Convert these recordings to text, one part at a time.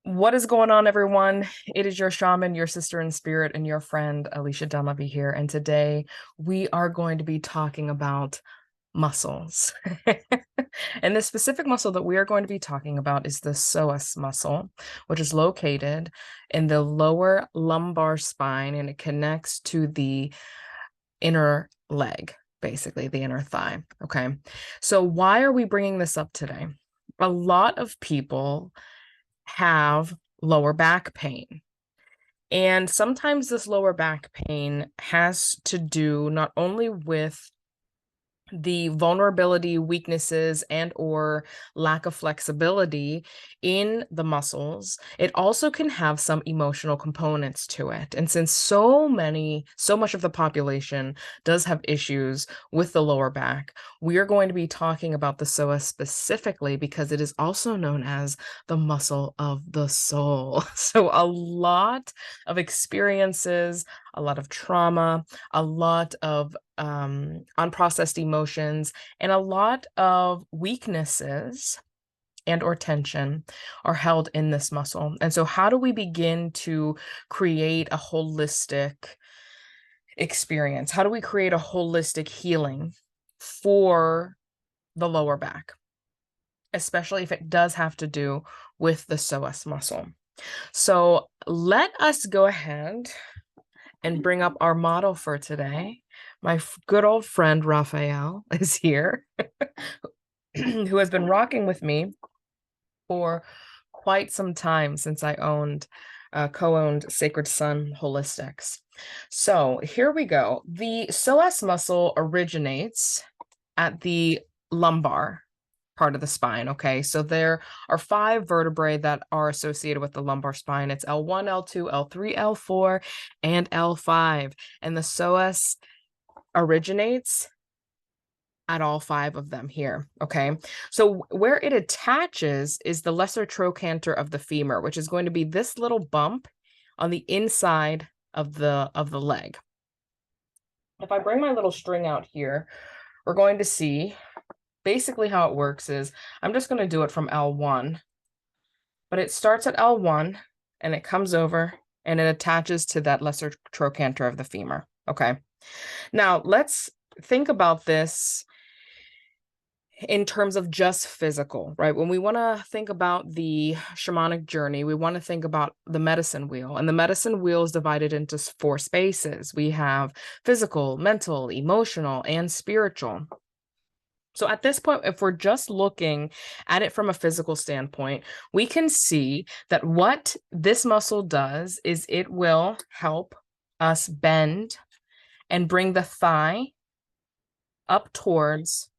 What is going on, everyone? It is your shaman, your sister in spirit, and your friend Alicia Dunleavy here. And today we are going to be talking about muscles. And the specific muscle that we are going to be talking about is the psoas muscle, which is located in the lower lumbar spine, and it connects to the inner leg, basically the inner thigh. Okay. So why are we bringing this up today? A lot of people have lower back pain. And sometimes this lower back pain has to do not only with the vulnerability, weaknesses, and or lack of flexibility in the muscles. It also can have some emotional components to it. And since so much of the population does have issues with the lower back, we are going to be talking about the psoas specifically because it is also known as the muscle of the soul. So a lot of experiences, a lot of trauma, a lot of unprocessed emotions, and a lot of weaknesses and or tension are held in this muscle. And so how do we begin to create a holistic experience? How do we create a holistic healing for the lower back, especially if it does have to do with the psoas muscle? So let us go ahead and bring up our model for today. My good old friend Raphael is here, who has been rocking with me for quite some time since I co-owned Sacred Sun Holistics. So here we go. The psoas muscle originates at the lumbar part of the spine. Okay, so there are 5 vertebrae that are associated with the lumbar spine. It's L1, L2, L3, L4, and L5. And the psoas originates at all 5 of them here. Okay, so where it attaches is the lesser trochanter of the femur, which is going to be this little bump on the inside of the leg. If I bring my little string out here, we're going to see basically how it works is I'm just going to do it from L1, but it starts at L1 and it comes over and it attaches to that lesser trochanter of the femur. Okay. Now let's think about this in terms of just physical, right? When we want to think about the shamanic journey, we want to think about the medicine wheel, and the medicine wheel is divided into 4 spaces. We have physical, mental, emotional, and spiritual. So at this point, if we're just looking at it from a physical standpoint, we can see that what this muscle does is it will help us bend and bring the thigh up towards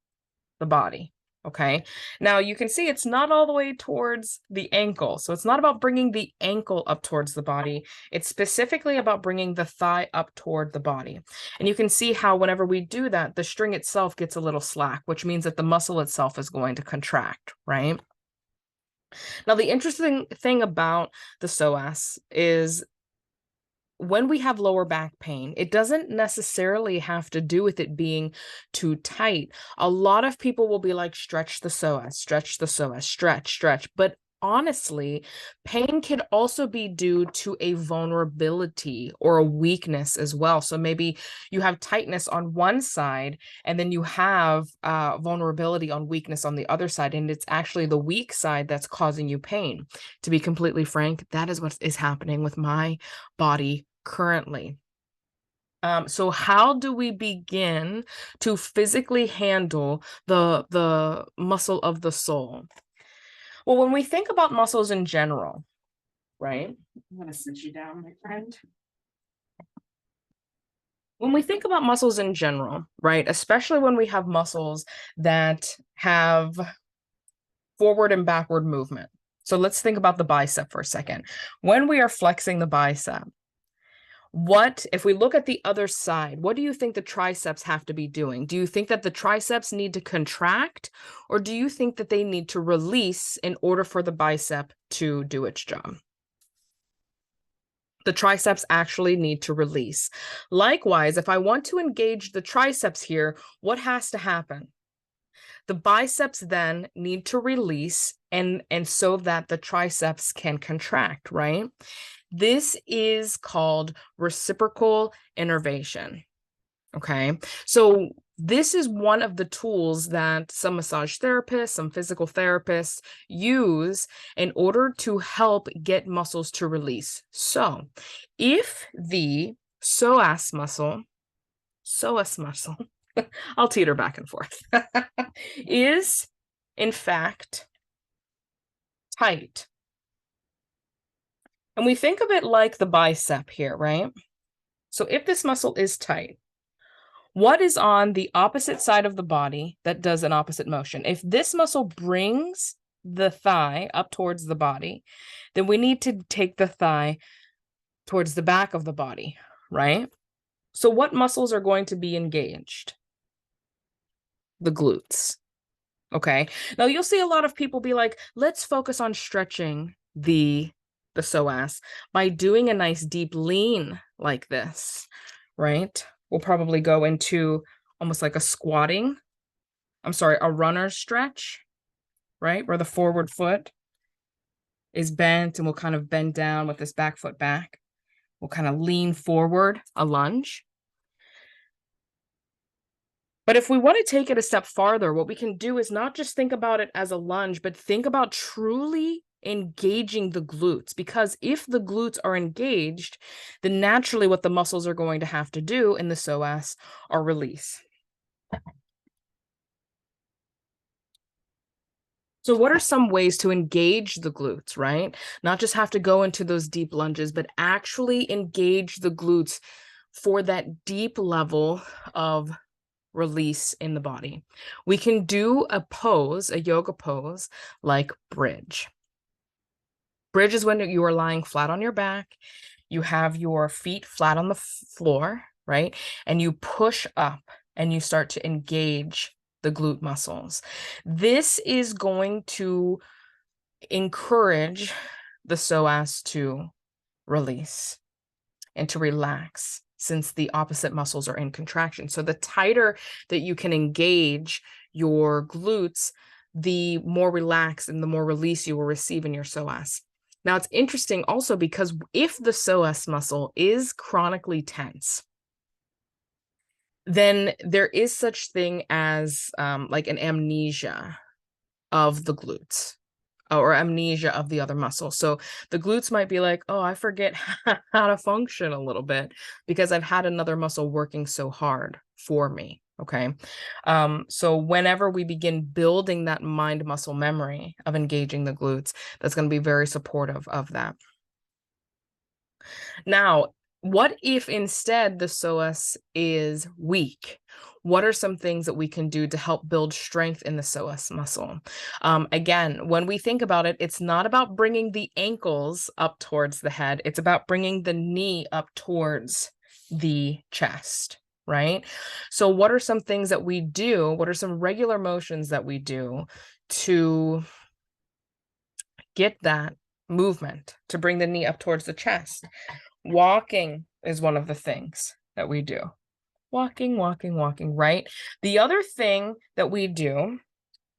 the body. Okay. Now you can see it's not all the way towards the ankle. So it's not about bringing the ankle up towards the body. It's specifically about bringing the thigh up toward the body. And you can see how whenever we do that, the string itself gets a little slack, which means that the muscle itself is going to contract, right? Now, the interesting thing about the psoas is when we have lower back pain, it doesn't necessarily have to do with it being too tight. A lot of people will be like, stretch the psoas, stretch the psoas, stretch. But honestly, pain can also be due to a vulnerability or a weakness as well. So maybe you have tightness on one side and then you have vulnerability on weakness on the other side. And it's actually the weak side that's causing you pain. To be completely frank, that is what is happening with my body currently. So how do we begin to physically handle the muscle of the soul? Well, when we think about muscles in general, right? I'm going to sit you down, my friend. When we think about muscles in general, right, especially when we have muscles that have forward and backward movement. So let's think about the bicep for a second. When we are flexing the bicep, if we look at the other side, what do you think the triceps have to be doing? Do you think that the triceps need to contract, or do you think that they need to release in order for the bicep to do its job? The triceps actually need to release. Likewise, if I want to engage the triceps here, what has to happen? The biceps then need to release and so that the triceps can contract, right? This is called reciprocal innervation. Okay. So this is one of the tools that some massage therapists, some physical therapists use in order to help get muscles to release. So if the psoas muscle, I'll teeter back and forth, is in fact tight. And we think of it like the bicep here, right? So if this muscle is tight, what is on the opposite side of the body that does an opposite motion? If this muscle brings the thigh up towards the body, then we need to take the thigh towards the back of the body, right? So what muscles are going to be engaged? The glutes. Okay. Now you'll see a lot of people be like, let's focus on stretching the psoas by doing a nice deep lean like this, right? We'll probably go into almost like a runner stretch, right? Where the forward foot is bent and we'll kind of bend down with this back foot back. We'll kind of lean forward, a lunge. But if we want to take it a step farther, what we can do is not just think about it as a lunge, but think about truly engaging the glutes. Because if the glutes are engaged, then naturally what the muscles are going to have to do in the psoas are release. So what are some ways to engage the glutes, right? Not just have to go into those deep lunges, but actually engage the glutes for that deep level of release in the body. We can do a pose, a yoga pose, like bridge. Bridge is when you are lying flat on your back. You have your feet flat on the floor, right? And you push up and you start to engage the glute muscles. This is going to encourage the psoas to release and to relax, since the opposite muscles are in contraction. So the tighter that you can engage your glutes, the more relaxed and the more release you will receive in your psoas. Now, it's interesting also because if the psoas muscle is chronically tense, then there is such thing as like an amnesia of the glutes or amnesia of the other muscles. So the glutes might be like, oh, I forget how to function a little bit because I've had another muscle working so hard for me. Okay. So whenever we begin building that mind muscle memory of engaging the glutes, that's going to be very supportive of that. Now, what if instead the psoas is weak? What are some things that we can do to help build strength in the psoas muscle? Again, when we think about it, it's not about bringing the ankles up towards the head. It's about bringing the knee up towards the chest, right? So what are some things that we do? What are some regular motions that we do to get that movement, to bring the knee up towards the chest? Walking is one of the things that we do. Walking, right? The other thing that we do,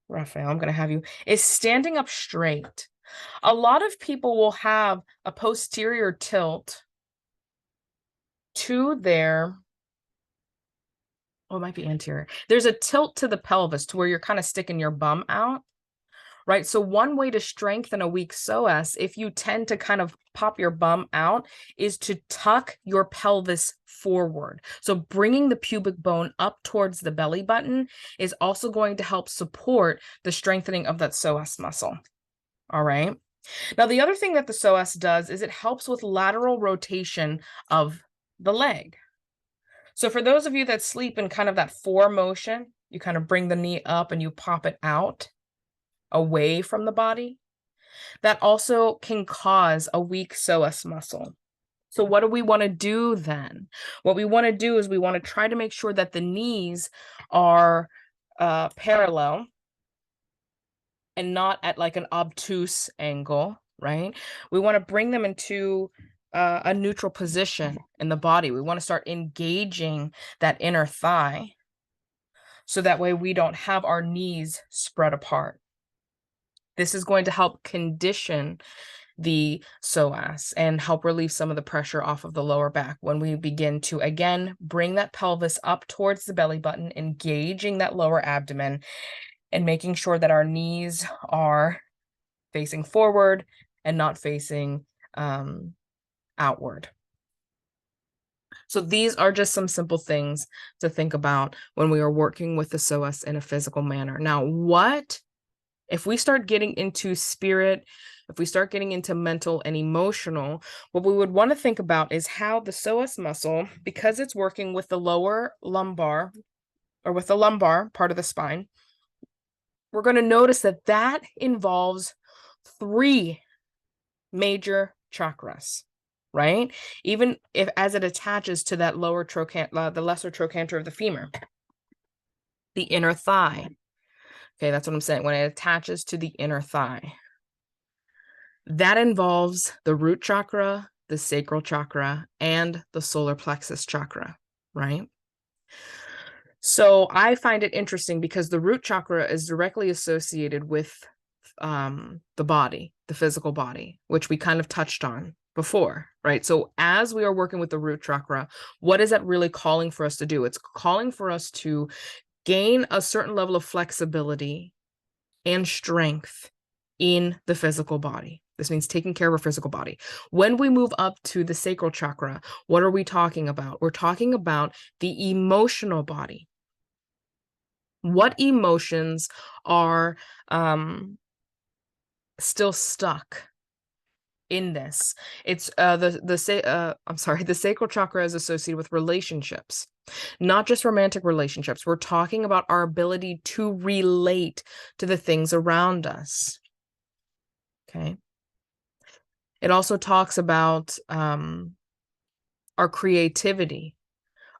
Raphael, I'm going to have you, is standing up straight. A lot of people will have a posterior tilt to their, oh, it might be anterior. There's a tilt to the pelvis to where you're kind of sticking your bum out. Right. So one way to strengthen a weak psoas, if you tend to kind of pop your bum out, is to tuck your pelvis forward. So bringing the pubic bone up towards the belly button is also going to help support the strengthening of that psoas muscle. All right. Now, the other thing that the psoas does is it helps with lateral rotation of the leg. So for those of you that sleep in kind of that 4 motion, you kind of bring the knee up and you pop it out away from the body, that also can cause a weak psoas muscle. So what do we want to do then? What we want to do is we want to try to make sure that the knees are parallel and not at like an obtuse angle, right? We want to bring them into a neutral position in the body. We want to start engaging that inner thigh So that way we don't have our knees spread apart. This is going to help condition the psoas and help relieve some of the pressure off of the lower back when we begin to, again, bring that pelvis up towards the belly button, engaging that lower abdomen, and making sure that our knees are facing forward and not facing outward. So these are just some simple things to think about when we are working with the psoas in a physical manner. Now, what if we start getting into spirit, if we start getting into mental and emotional, what we would want to think about is how the psoas muscle, because it's working with the lower lumbar or with the lumbar part of the spine, we're going to notice that that involves 3 major chakras, right? Even if as it attaches to that lower the lesser trochanter of the femur, the inner thigh. Okay, that's what I'm saying. When it attaches to the inner thigh, that involves the root chakra, the sacral chakra, and the solar plexus chakra, right? So I find it interesting because the root chakra is directly associated with the body, the physical body, which we kind of touched on before, right? So as we are working with the root chakra, what is that really calling for us to do? It's calling for us to gain a certain level of flexibility and strength in the physical body. This means taking care of our physical body. When we move up to the sacral chakra, what are we talking about? We're talking about the emotional body. What emotions are still stuck in this? It's the sacral chakra is associated with relationships, not just romantic relationships. We're talking about our ability to relate to the things around us. Okay. It also talks about our creativity,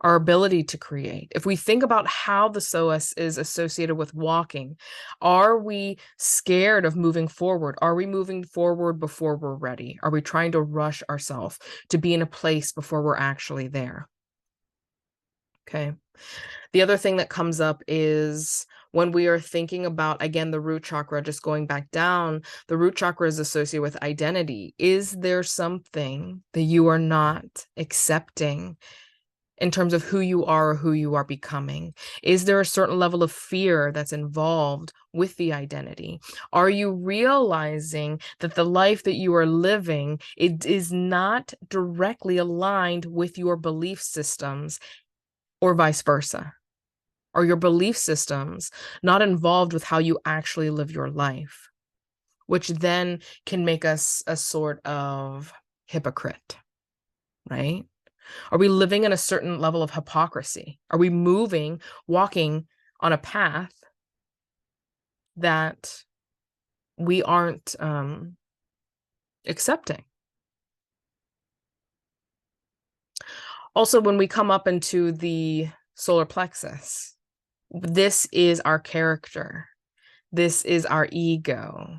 our ability to create. If we think about how the psoas is associated with walking, are we scared of moving forward? Are we moving forward before we're ready? Are we trying to rush ourselves to be in a place before we're actually there? Okay. The other thing that comes up is when we are thinking about, again, the root chakra, just going back down, the root chakra is associated with identity. Is there something that you are not accepting in terms of who you are or who you are becoming? Is there a certain level of fear that's involved with the identity? Are you realizing that the life that you are living, it is not directly aligned with your belief systems, or vice versa? Are your belief systems not involved with how you actually live your life, which then can make us a sort of hypocrite, right? Are we living in a certain level of hypocrisy? Are we walking on a path that we aren't accepting? Also, when we come up into the solar plexus, this is our character. This is our ego.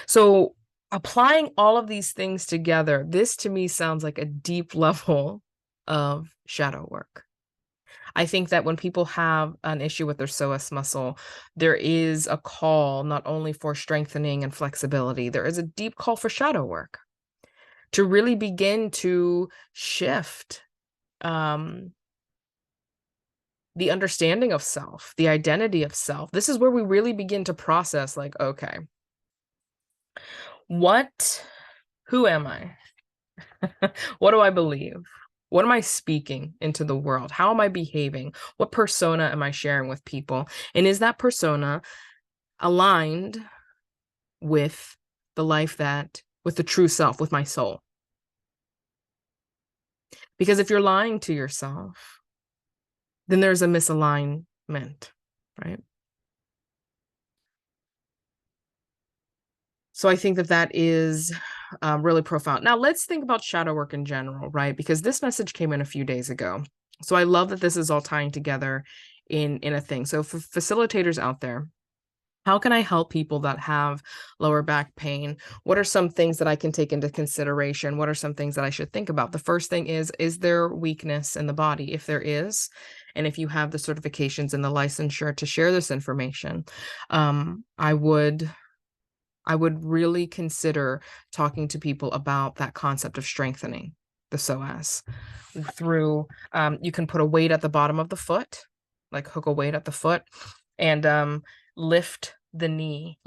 So applying all of these things together, this to me sounds like a deep level of shadow work. I think that when people have an issue with their psoas muscle, there is a call not only for strengthening and flexibility, there is a deep call for shadow work to really begin to shift the understanding of self, the identity of self. This is where we really begin to process, like, okay, who am I? What do I believe? What am I speaking into the world? How am I behaving? What persona am I sharing with people? And is that persona aligned with the life with the true self, with my soul? Because if you're lying to yourself, then there's a misalignment, right? So I think that that is really profound. Now let's think about shadow work in general, right? Because this message came in a few days ago. So I love that this is all tying together in a thing. So for facilitators out there, How can I help people that have lower back pain? What are some things that I can take into consideration? What are some things that I should think about? The first thing is there weakness in the body? If there is, and if you have the certifications and the licensure to share this information, I would really consider talking to people about that concept of strengthening the psoas through, you can put a weight at the bottom of the foot, like hook a weight at the foot, and lift the knee.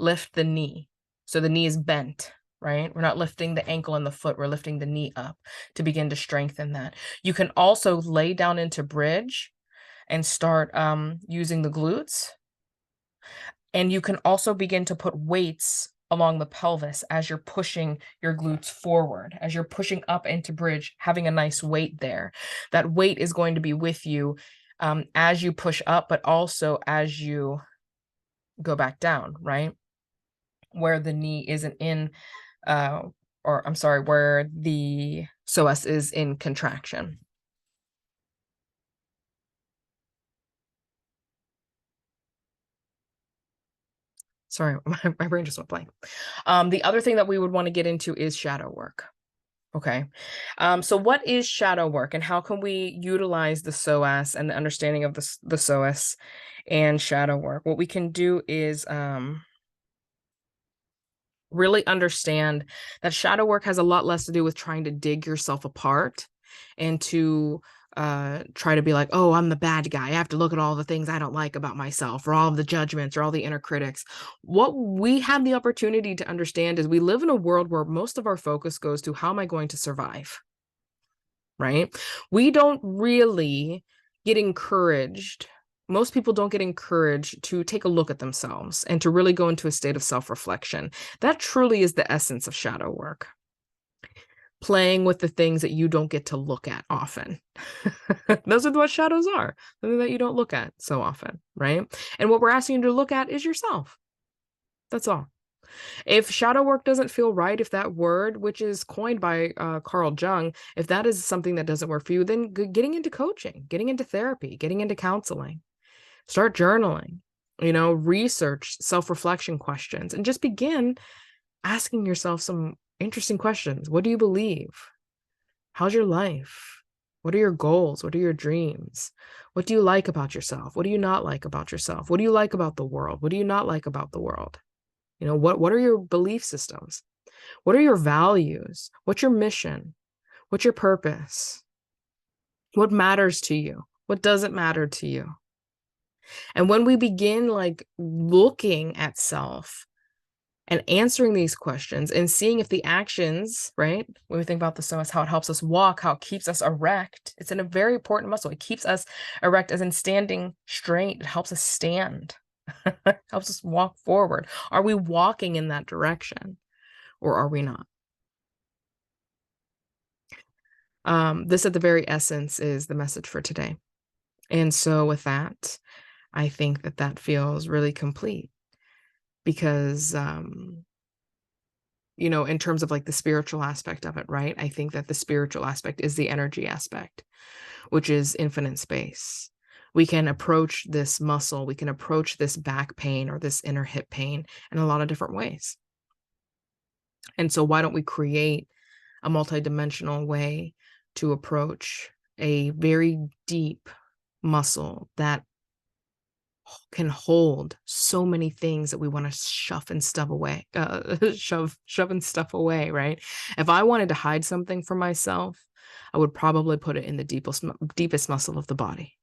So the knee is bent, right? We're not lifting the ankle and the foot, we're lifting the knee up to begin to strengthen that. You can also lay down into bridge and start using the glutes. And you can also begin to put weights along the pelvis as you're pushing your glutes forward, as you're pushing up into bridge, having a nice weight there. That weight is going to be with you as you push up, but also as you go back down, right? Where the knee isn't in, or I'm sorry, where the psoas is in contraction. Sorry, my brain just went blank. The other thing that we would want to get into is shadow work. Okay. So what is shadow work and how can we utilize the psoas and the understanding of the psoas and shadow work? What we can do is really understand that shadow work has a lot less to do with trying to dig yourself apart and to try to be like, oh, I'm the bad guy. I have to look at all the things I don't like about myself, or all of the judgments, or all the inner critics. What we have the opportunity to understand is we live in a world where most of our focus goes to how am I going to survive, right? We don't really get encouraged. Most people don't get encouraged to take a look at themselves and to really go into a state of self-reflection. That truly is the essence of shadow work. Playing with the things that you don't get to look at often. Those are what shadows are, something that you don't look at so often, right? And what we're asking you to look at is yourself. That's all. If shadow work doesn't feel right, if that word, which is coined by Carl Jung, if that is something that doesn't work for you, then getting into coaching, getting into therapy, getting into counseling, start journaling, research self-reflection questions, and just begin asking yourself some interesting questions. What do you believe? How's your life? What are your goals? What are your dreams? What do you like about yourself? What do you not like about yourself? What do you like about the world? What do you not like about the world? What are your belief systems? What are your values? What's your mission? What's your purpose? What matters to you? What doesn't matter to you? And when we begin like looking at self and answering these questions and seeing if the actions, right? When we think about the psoas, how it helps us walk, how it keeps us erect. It's a very important muscle. It keeps us erect as in standing straight. It helps us stand. Helps us walk forward. Are we walking in that direction or are we not? This at the very essence is the message for today. And so with that, I think that feels really complete because, in terms of like the spiritual aspect of it, right? I think that the spiritual aspect is the energy aspect, which is infinite space. We can approach this muscle, we can approach this back pain or this inner hip pain in a lot of different ways. And so why don't we create a multidimensional way to approach a very deep muscle that can hold so many things that we want to shove and stuff away, shove and stuff away, right? If I wanted to hide something from myself, I would probably put it in the deepest muscle of the body.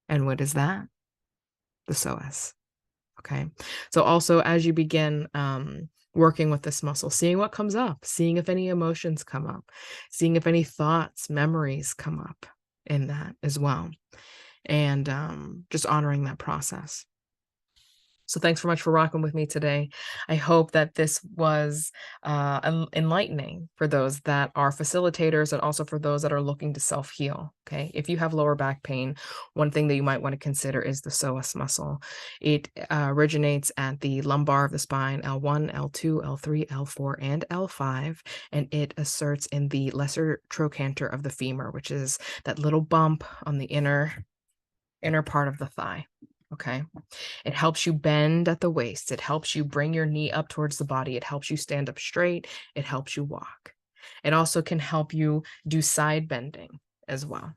And what is that? The psoas. Okay. So also as you begin working with this muscle, seeing what comes up, seeing if any emotions come up, seeing if any thoughts, memories come up in that as well. And just honoring that process. So thanks so much for rocking with me today. I hope that this was enlightening for those that are facilitators and also for those that are looking to self-heal, okay? If you have lower back pain, one thing that you might want to consider is the psoas muscle. It originates at the lumbar of the spine, L1, L2, L3, L4, and L5, and it asserts in the lesser trochanter of the femur, which is that little bump on the inner part of the thigh. Okay. It helps you bend at the waist. It helps you bring your knee up towards the body. It helps you stand up straight. It helps you walk. It also can help you do side bending as well.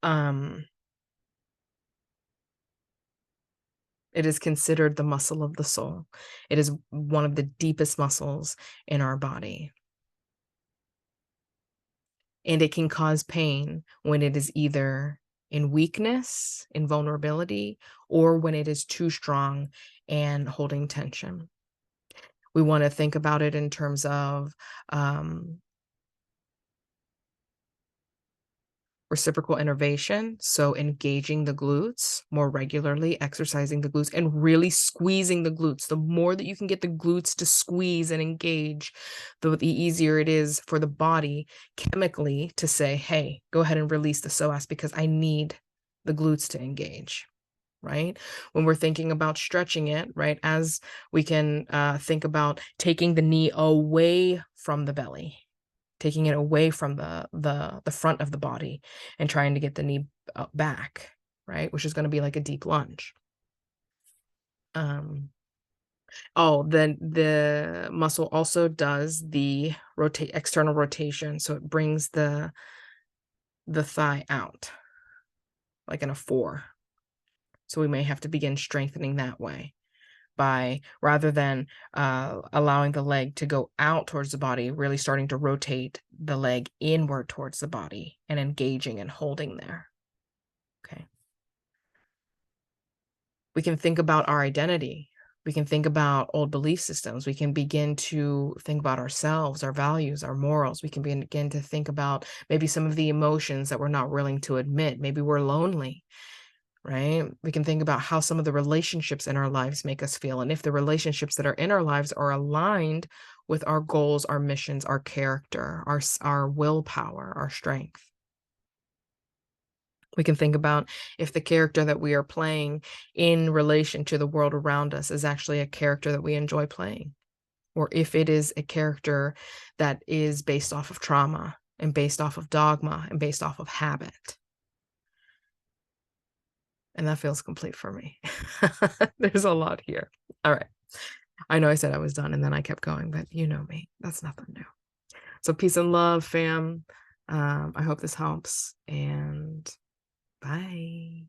Um, it is considered the muscle of the soul. It is one of the deepest muscles in our body. And it can cause pain when it is either in weakness, in vulnerability, or when it is too strong and holding tension. We want to think about it in terms of um, reciprocal innervation. So, engaging the glutes more regularly, exercising the glutes, and really squeezing the glutes. The more that you can get the glutes to squeeze and engage, the easier it is for the body chemically to say, hey, go ahead and release the psoas because I need the glutes to engage. Right? When we're thinking about stretching it, right, as we can think about taking the knee away from the belly, taking it away from the front of the body and trying to get the knee back, right, which is going to be like a deep lunge. Oh, then the muscle also does the external rotation, so it brings the thigh out like in a 4. So we may have to begin strengthening that way by, rather than allowing the leg to go out towards the body, really starting to rotate the leg inward towards the body and engaging and holding there. Okay. We can think about our identity. We can think about old belief systems. We can begin to think about ourselves, our values, our morals. We can begin to think about maybe some of the emotions that we're not willing to admit. Maybe we're lonely. Right? We can think about how some of the relationships in our lives make us feel. And if the relationships that are in our lives are aligned with our goals, our missions, our character, our willpower, our strength. We can think about if the character that we are playing in relation to the world around us is actually a character that we enjoy playing, or if it is a character that is based off of trauma and based off of dogma and based off of habit. And that feels complete for me. There's a lot here. All right. I know I said I was done and then I kept going, but you know me. That's nothing new. So peace and love, fam. I hope this helps and bye.